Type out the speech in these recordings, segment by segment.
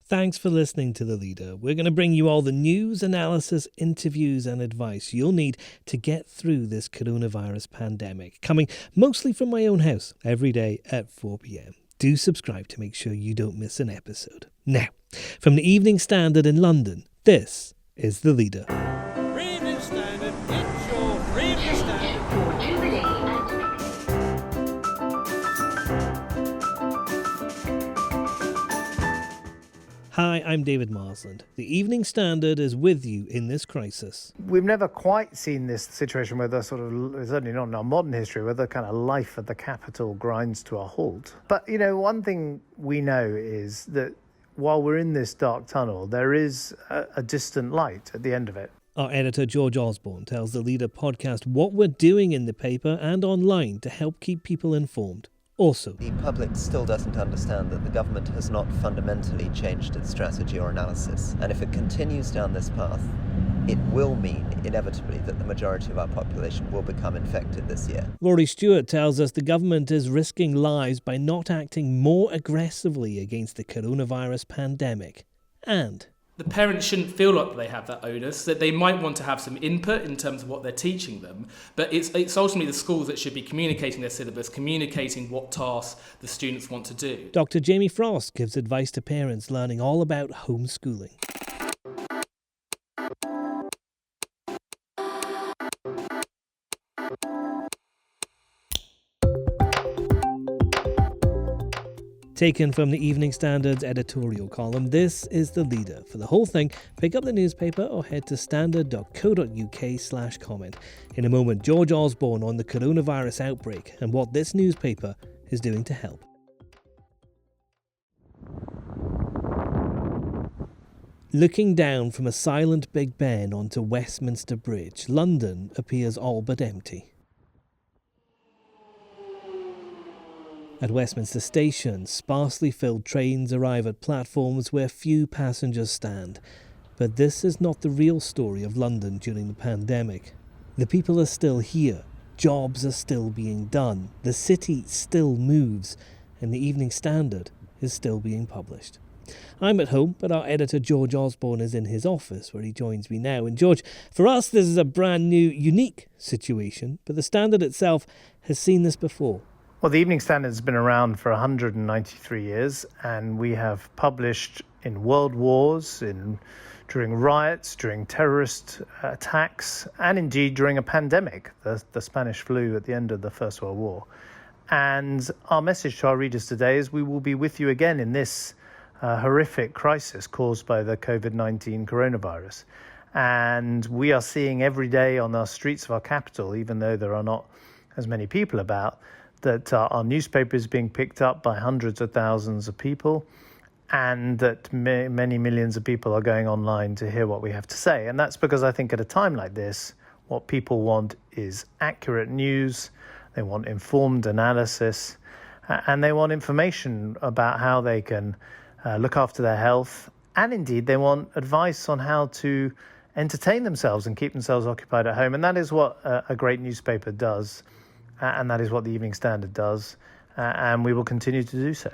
Thanks for listening to The Leader. We're going to bring you all the news, analysis, interviews and advice you'll need to get through this coronavirus pandemic, coming mostly from my own house every day at 4 p.m. Do subscribe to make sure you don't miss an episode. Now, from the Evening Standard in London, this is The Leader. Evening Standard, it's your Evening Standard. Hi, I'm David Marsland. The Evening Standard is with you in this crisis. We've never quite seen this situation where the certainly not in our modern history, where the kind of life at the capital grinds to a halt. But, one thing we know is that while we're in this dark tunnel, there is a distant light at the end of it. Our editor George Osbourne tells the Leader podcast what we're doing in the paper and online to help keep people informed. Also, the public still doesn't understand that the government has not fundamentally changed its strategy or analysis. And if it continues down this path, it will mean, inevitably, that the majority of our population will become infected this year. Rory Stewart tells us the government is risking lives by not acting more aggressively against the coronavirus pandemic. And the parents shouldn't feel like they have that onus, that they might want to have some input in terms of what they're teaching them, but it's ultimately the schools that should be communicating their syllabus, communicating what tasks the students want to do. Dr. Jamie Frost gives advice to parents learning all about homeschooling. Taken from the Evening Standard's editorial column, this is The Leader. For the whole thing, pick up the newspaper or head to standard.co.uk/comment. In a moment, George Osbourne on the coronavirus outbreak and what this newspaper is doing to help. Looking down from a silent Big Ben onto Westminster Bridge, London appears all but empty. At Westminster Station, sparsely filled trains arrive at platforms where few passengers stand. But this is not the real story of London during the pandemic. The people are still here, jobs are still being done, the city still moves, and the Evening Standard is still being published. I'm at home, but our editor George Osbourne is in his office, where he joins me now. And George, for us this is a brand new, unique situation, but the Standard itself has seen this before. Well, the Evening Standard has been around for 193 years, and we have published in world wars, during riots, during terrorist attacks, and indeed during a pandemic, the Spanish flu at the end of the First World War. And our message to our readers today is we will be with you again in this horrific crisis caused by the COVID-19 coronavirus. And we are seeing every day on our streets of our capital, even though there are not as many people about, that our newspaper is being picked up by hundreds of thousands of people, and that many millions of people are going online to hear what we have to say. And that's because I think at a time like this, what people want is accurate news, they want informed analysis, and they want information about how they can look after their health. And indeed, they want advice on how to entertain themselves and keep themselves occupied at home. And that is what a great newspaper does. And that is what the Evening Standard does, and we will continue to do so.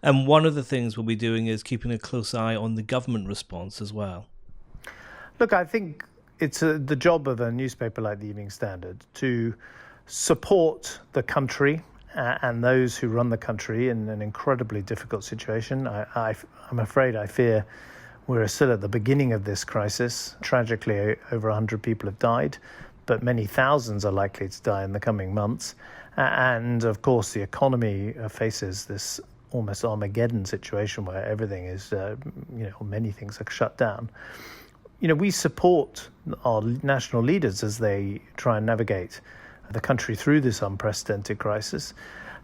And one of the things we'll be doing is keeping a close eye on the government response as well. Look, I think it's the job of a newspaper like the Evening Standard to support the country and those who run the country in an incredibly difficult situation. I'm afraid, I fear, we're still at the beginning of this crisis. Tragically, over 100 people have died, but many thousands are likely to die in the coming months. And of course, the economy faces this almost Armageddon situation where everything is, many things are shut down. We support our national leaders as they try and navigate the country through this unprecedented crisis.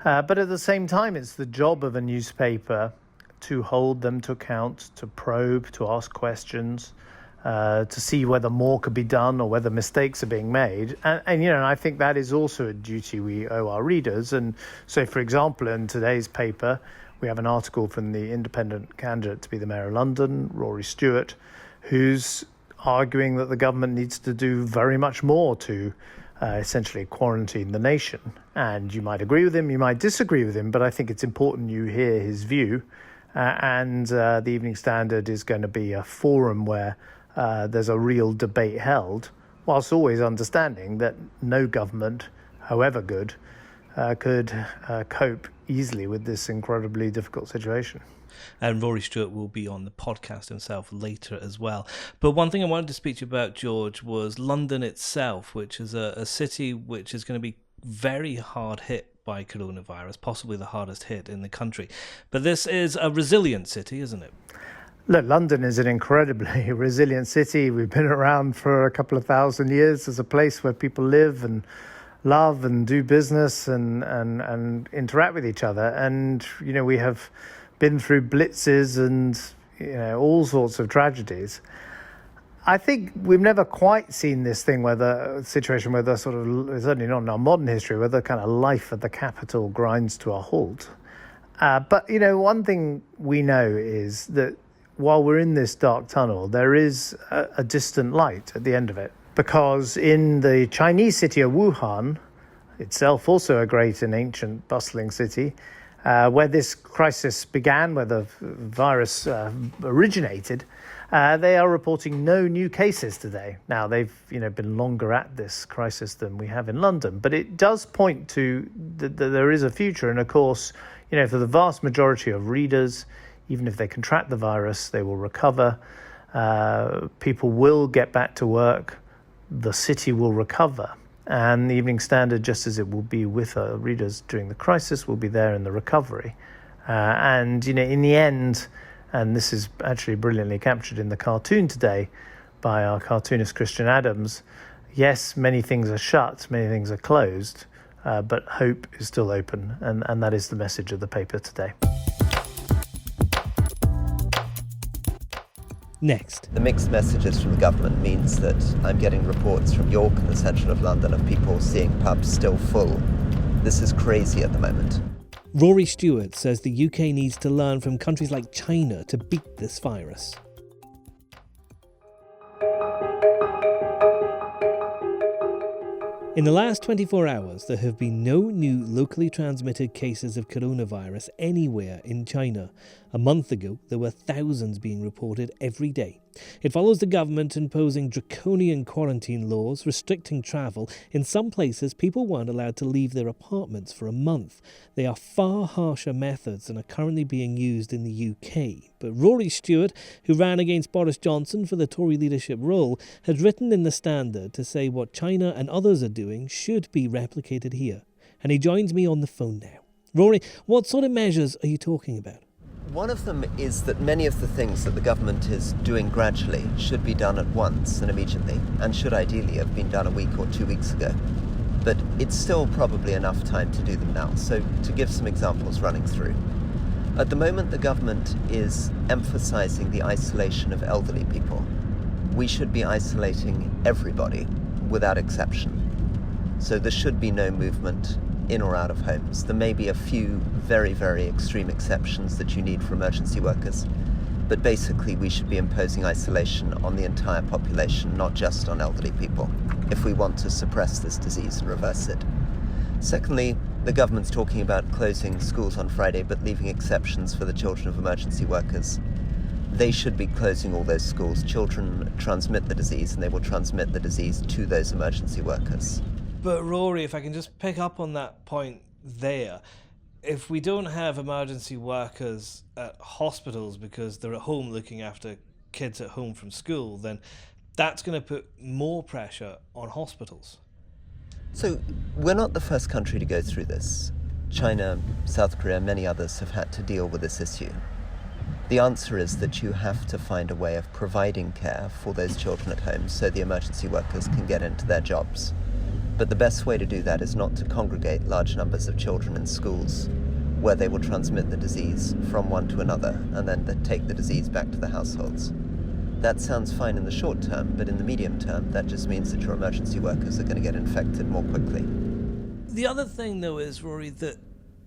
But at the same time, it's the job of a newspaper to hold them to account, to probe, to ask questions, to see whether more could be done or whether mistakes are being made. And I think that is also a duty we owe our readers. And so, for example, in today's paper, we have an article from the independent candidate to be the Mayor of London, Rory Stewart, who's arguing that the government needs to do very much more to essentially quarantine the nation. And you might agree with him, you might disagree with him, but I think it's important you hear his view and the Evening Standard is going to be a forum where there's a real debate held, whilst always understanding that no government, however good, could cope easily with this incredibly difficult situation. And Rory Stewart will be on the podcast himself later as well. But one thing I wanted to speak to you about, George, was London itself, which is a city which is going to be very hard hit by coronavirus, possibly the hardest hit in the country. But this is a resilient city, isn't it? Look, London is an incredibly resilient city. We've been around for a couple of thousand years as a place where people live and love and do business and interact with each other. And, you know, we have been through blitzes and, you know, all sorts of tragedies. I think we've never quite seen this thing where the situation where the sort of, certainly not in our modern history, where the kind of life at the capital grinds to a halt. But, you know, one thing we know is that while we're in this dark tunnel, there is a distant light at the end of it. Because in the Chinese city of Wuhan, itself also a great and ancient bustling city, where this crisis began, where the virus originated, they are reporting no new cases today. Now, they've been longer at this crisis than we have in London, but it does point to that there is a future. And of course, for the vast majority of readers, even if they contract the virus, they will recover. People will get back to work. The city will recover. And the Evening Standard, just as it will be with readers during the crisis, will be there in the recovery. And in the end, and this is actually brilliantly captured in the cartoon today by our cartoonist Christian Adams, yes, many things are shut, many things are closed, but hope is still open. And that is the message of the paper today. Next. The mixed messages from the government means that I'm getting reports from York and the centre of London of people seeing pubs still full. This is crazy at the moment. Rory Stewart says the UK needs to learn from countries like China to beat this virus. In the last 24 hours, there have been no new locally transmitted cases of coronavirus anywhere in China. A month ago, there were thousands being reported every day. It follows the government imposing draconian quarantine laws, restricting travel. In some places, people weren't allowed to leave their apartments for a month. They are far harsher methods than are currently being used in the UK. But Rory Stewart, who ran against Boris Johnson for the Tory leadership role, has written in the Standard to say what China and others are doing should be replicated here. And he joins me on the phone now. Rory, what sort of measures are you talking about? One of them is that many of the things that the government is doing gradually should be done at once and immediately, and should ideally have been done a week or 2 weeks ago. But it's still probably enough time to do them now. So to give some examples running through. At the moment, the government is emphasising the isolation of elderly people. We should be isolating everybody without exception. So there should be no movement in or out of homes. There may be a few very, very extreme exceptions that you need for emergency workers, but basically we should be imposing isolation on the entire population, not just on elderly people, if we want to suppress this disease and reverse it. Secondly, the government's talking about closing schools on Friday, but leaving exceptions for the children of emergency workers. They should be closing all those schools. Children transmit the disease, and they will transmit the disease to those emergency workers. But Rory, if I can just pick up on that point there, if we don't have emergency workers at hospitals because they're at home looking after kids at home from school, then that's going to put more pressure on hospitals. So we're not the first country to go through this. China, South Korea, many others have had to deal with this issue. The answer is that you have to find a way of providing care for those children at home so the emergency workers can get into their jobs. But the best way to do that is not to congregate large numbers of children in schools where they will transmit the disease from one to another and then take the disease back to the households. That sounds fine in the short term, but in the medium term, that just means that your emergency workers are going to get infected more quickly. The other thing, though, is, Rory, that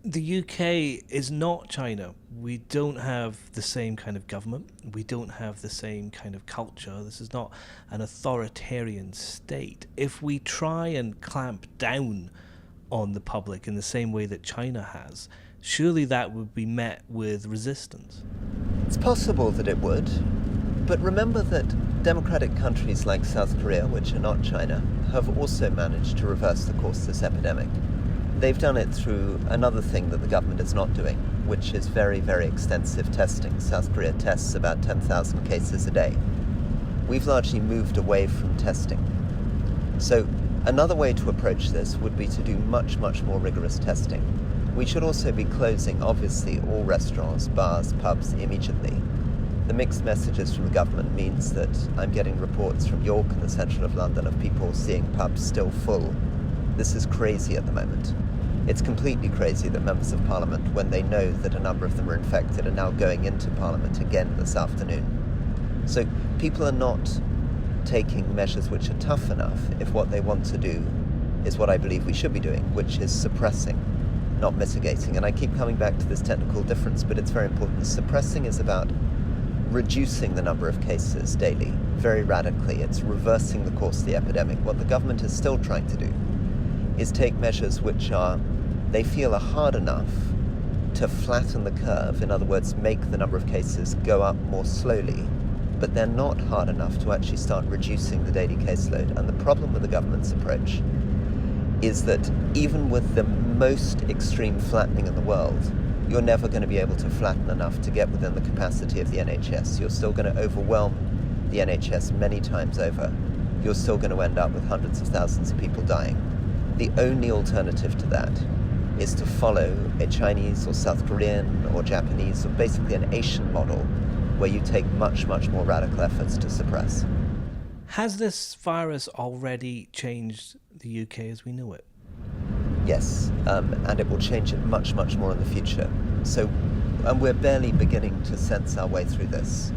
the UK is not China. We don't have the same kind of government. We don't have the same kind of culture. This is not an authoritarian state. If we try and clamp down on the public in the same way that China has, surely that would be met with resistance. It's possible that it would, but remember that democratic countries like South Korea, which are not China, have also managed to reverse the course of this epidemic. They've done it through another thing that the government is not doing, which is very, very extensive testing. South Korea tests about 10,000 cases a day. We've largely moved away from testing. So another way to approach this would be to do much, much more rigorous testing. We should also be closing, obviously, all restaurants, bars, pubs immediately. The mixed messages from the government means that I'm getting reports from York and the centre of London of people seeing pubs still full. This is crazy at the moment. It's completely crazy that members of Parliament, when they know that a number of them are infected, are now going into Parliament again this afternoon. So people are not taking measures which are tough enough if what they want to do is what I believe we should be doing, which is suppressing, not mitigating. And I keep coming back to this technical difference, but it's very important. Suppressing is about reducing the number of cases daily, very radically. It's reversing the course of the epidemic. What the government is still trying to do is take measures which they feel are hard enough to flatten the curve, in other words, make the number of cases go up more slowly, but they're not hard enough to actually start reducing the daily caseload. And the problem with the government's approach is that even with the most extreme flattening in the world, you're never going to be able to flatten enough to get within the capacity of the NHS. You're still going to overwhelm the NHS many times over. You're still going to end up with hundreds of thousands of people dying. The only alternative to that is to follow a Chinese or South Korean or Japanese or basically an Asian model where you take much, much more radical efforts to suppress. Has this virus already changed the UK as we know it? Yes, and it will change it much, much more in the future. And we're barely beginning to sense our way through this.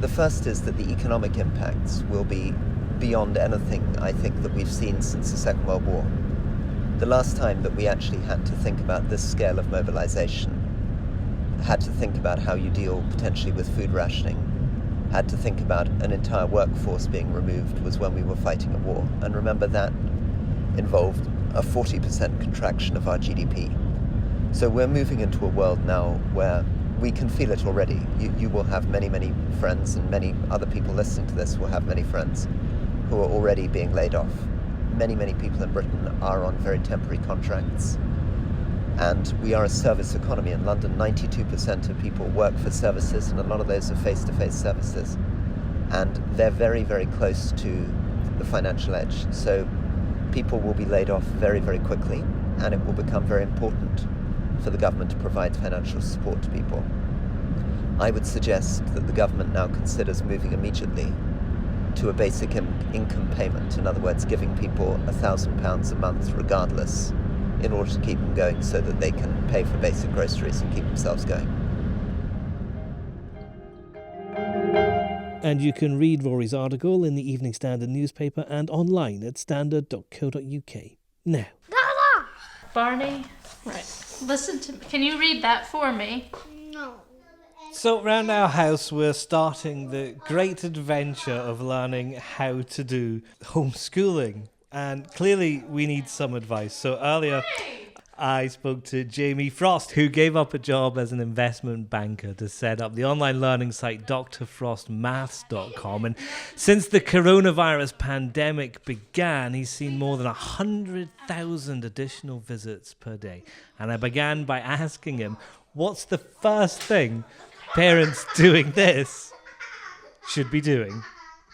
The first is that the economic impacts will be beyond anything, I think, that we've seen since the Second World War. The last time that we actually had to think about this scale of mobilization, had to think about how you deal potentially with food rationing, had to think about an entire workforce being removed, was when we were fighting a war. And remember, that involved a 40% contraction of our GDP. So we're moving into a world now where we can feel it already. You will have many, many friends, and many other people listening to this will have many friends who are already being laid off. Many, many people in Britain are on very temporary contracts. And we are a service economy. In London, 92% of people work for services, and a lot of those are face-to-face services. And they're very, very close to the financial edge. So people will be laid off very, very quickly, and it will become very important for the government to provide financial support to people. I would suggest that the government now considers moving immediately to a basic income payment. In other words, giving people £1,000 a month regardless, in order to keep them going so that they can pay for basic groceries and keep themselves going. And you can read Rory's article in the Evening Standard newspaper and online at standard.co.uk. Now. Dada! Barney, right, listen to me. Can you read that for me? No. So around our house we're starting the great adventure of learning how to do homeschooling. And clearly we need some advice. So earlier I spoke to Jamie Frost, who gave up a job as an investment banker to set up the online learning site drfrostmaths.com. And since the coronavirus pandemic began, he's seen more than 100,000 additional visits per day. And I began by asking him, what's the first thing parents doing this should be doing?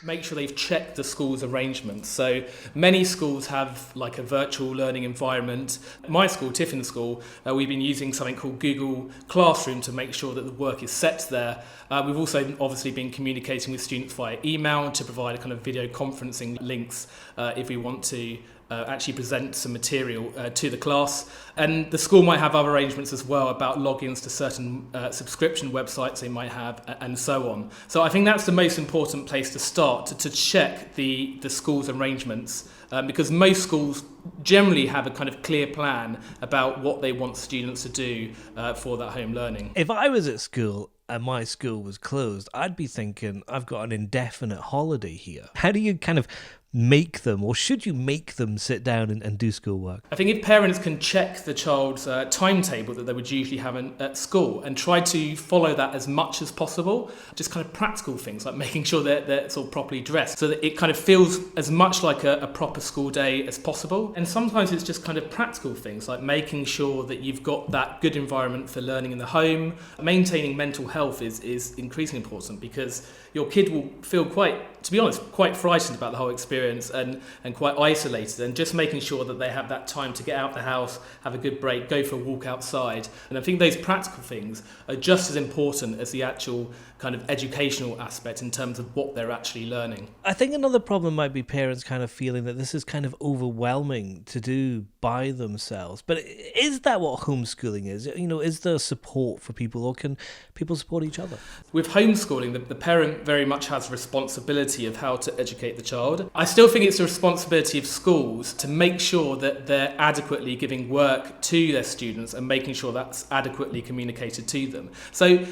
Make sure they've checked the school's arrangements. So many schools have like a virtual learning environment. My school, Tiffin School, we've been using something called Google Classroom to make sure that the work is set there. We've also obviously been communicating with students via email to provide a kind of video conferencing links if we want to actually present some material to the class. And the school might have other arrangements as well about logins to certain subscription websites they might have, and so on. So I think that's the most important place to start, to check the school's arrangements, because most schools generally have a kind of clear plan about what they want students to do for that home learning. If I was at school and my school was closed, I'd be thinking, I've got an indefinite holiday here. How do you kind of make them, or should you make them sit down and do schoolwork? I think if parents can check the child's timetable that they would usually have at school and try to follow that as much as possible, just kind of practical things like making sure they're sort of properly dressed so that it kind of feels as much like a proper school day as possible. And sometimes it's just kind of practical things like making sure that you've got that good environment for learning in the home. Maintaining mental health is increasingly important because your kid will feel quite frightened about the whole experience and quite isolated, and just making sure that they have that time to get out the house, have a good break, go for a walk outside. And I think those practical things are just as important as the actual kind of educational aspect in terms of what they're actually learning. I think another problem might be parents kind of feeling that this is kind of overwhelming to do by themselves. But is that what homeschooling is? Is there support for people, or can people support each other? With homeschooling, the parent very much has responsibility of how to educate the child. I still think it's the responsibility of schools to make sure that they're adequately giving work to their students and making sure that's adequately communicated to them. So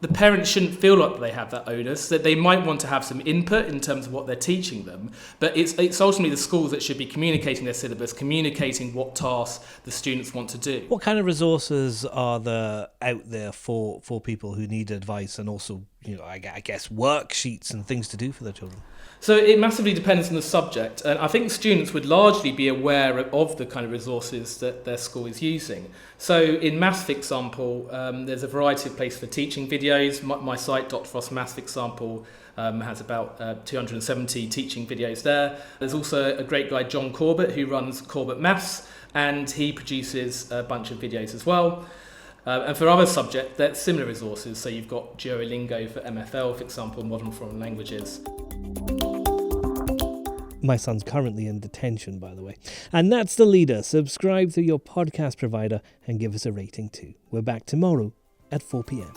the parents shouldn't feel like they have that onus, that they might want to have some input in terms of what they're teaching them, but it's ultimately the schools that should be communicating their syllabus, communicating what tasks the students want to do. What kind of resources are there out there for people who need advice, and also, I guess, worksheets and things to do for their children? So it massively depends on the subject, and I think students would largely be aware of the kind of resources that their school is using. So in maths, for example, there's a variety of places for teaching videos. My site, Dr. Frost Maths, for example, has about 270 teaching videos there. There's also a great guy, John Corbett, who runs Corbett Maths, and he produces a bunch of videos as well. And for other subjects, there's similar resources. So you've got Duolingo for MFL, for example, modern foreign languages. My son's currently in detention, by the way. And that's The Leader. Subscribe through your podcast provider and give us a rating too. We're back tomorrow at 4 p.m.